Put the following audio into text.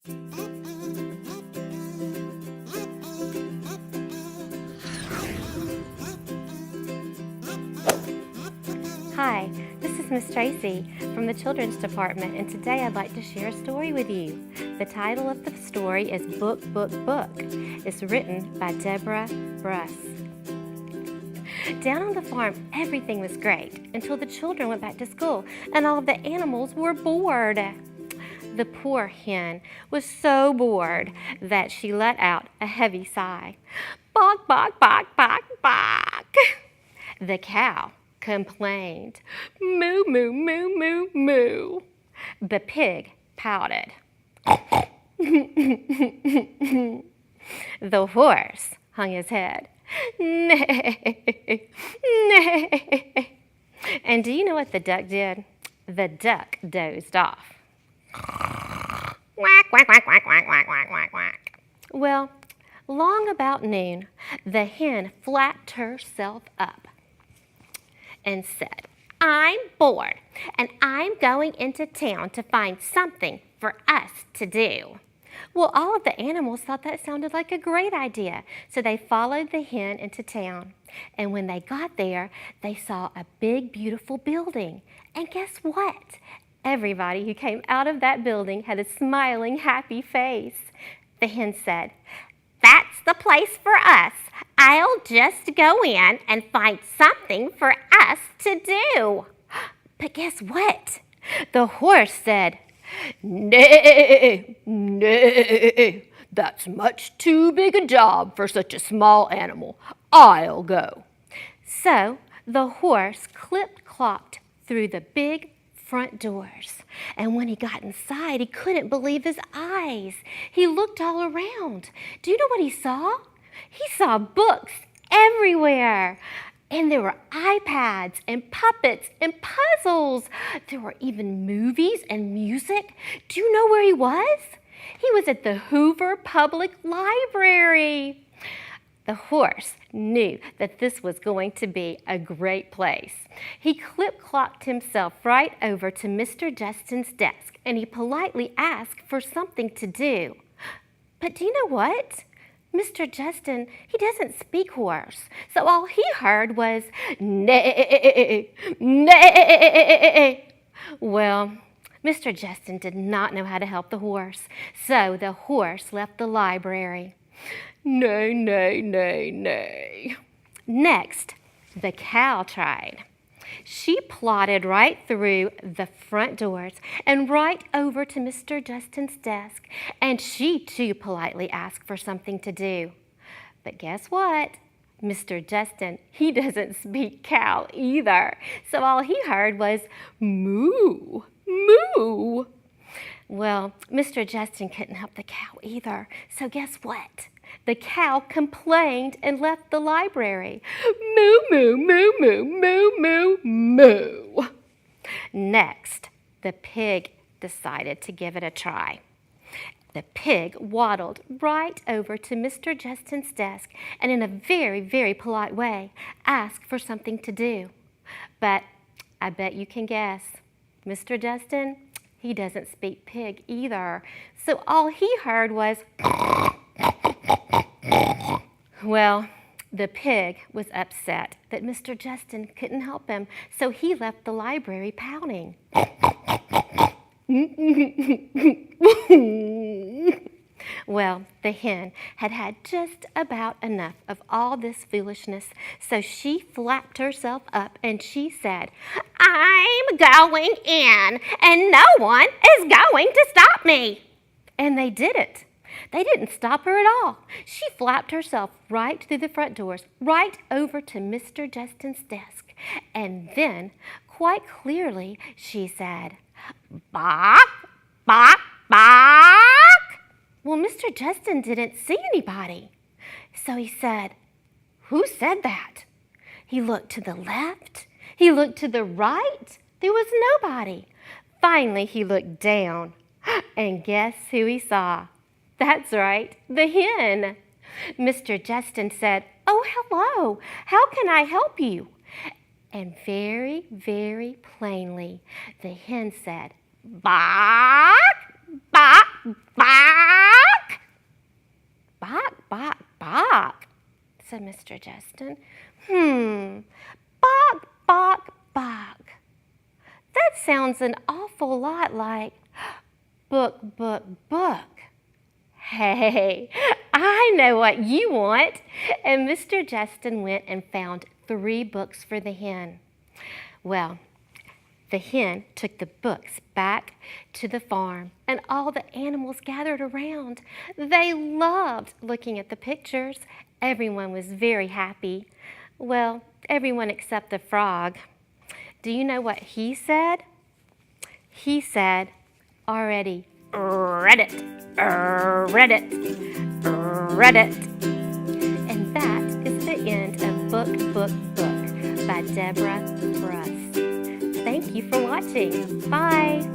Hi, this is Miss Traci from the Children's Department, and today I'd like to share a story with you. The title of the story is Book, Book, Book. It's written by Deborah Bruss. Down on the farm, everything was great until the children went back to school and all of the animals were bored. The poor hen was so bored that she let out a heavy sigh. Bawk, bawk, bawk, bawk, bawk. The cow complained, moo, moo, moo, moo, moo. The pig pouted. The horse hung his head. Neigh, neigh. And do you know what the duck did? The duck dozed off. Quack, quack, quack, quack, quack, quack, quack, quack, quack. Well, long about noon, the hen flapped herself up and said, I'm bored, and I'm going into town to find something for us to do. Well, all of the animals thought that sounded like a great idea, so they followed the hen into town. And when they got there, they saw a big, beautiful building. And guess what? Everybody who came out of that building had a smiling, happy face. The hen said, That's the place for us. I'll just go in and find something for us to do. But guess what? The horse said, Nay, nay, that's much too big a job for such a small animal. I'll go. So the horse clip-clopped through the big front doors. And when he got inside, he couldn't believe his eyes. He looked all around. Do you know what he saw? He saw books everywhere. And there were iPads and puppets and puzzles. There were even movies and music. Do you know where he was? He was at the Hoover Public Library. The horse knew that this was going to be a great place. He clip-clopped himself right over to Mr. Justin's desk, and he politely asked for something to do. But do you know what? Mr. Justin, he doesn't speak horse, so all he heard was, Neigh, neigh. Well, Mr. Justin did not know how to help the horse, so the horse left the library. Neigh, neigh, neigh, neigh. Next, the cow tried. She plodded right through the front doors and right over to Mr. Justin's desk, and she too politely asked for something to do. But guess what? Mr. Justin, he doesn't speak cow either, so all he heard was moo, moo. Well, Mr. Justin couldn't help the cow either, so guess what? The cow complained and left the library. Moo, moo, moo, moo, moo, moo, moo. Next, the pig decided to give it a try. The pig waddled right over to Mr. Justin's desk and in a very, very polite way asked for something to do. But I bet you can guess, Mr. Justin, he doesn't speak pig either. So all he heard was, well, the pig was upset that Mr. Justin couldn't help him, so he left the library pouting. Well, the hen had had just about enough of all this foolishness, so she flapped herself up and she said, I'm going in, and no one is going to stop me. And they did it. They didn't stop her at all. She flapped herself right through the front doors, right over to Mr. Justin's desk. And then, quite clearly, she said, Bawk, bawk, bawk. Well, Mr. Justin didn't see anybody. So he said, Who said that? He looked to the left. He looked to the right. There was nobody. Finally, he looked down. And guess who he saw? That's right, the hen. Mr. Justin said, Oh, hello. How can I help you? And very, very plainly, the hen said, Bawk, bawk, bawk. Mr. Justin. Bok, bok, bok. That sounds an awful lot like book, book, book. Hey, I know what you want. And Mr. Justin went and found 3 books for the hen. Well, the hen took the books back to the farm, and all the animals gathered around. They loved looking at the pictures. Everyone was very happy. Well, everyone except the frog. Do you know what he said? He said, already read it, read it, read it. And that is the end of Book, Book, Book by Deborah Bruss. Thank you for watching. Bye.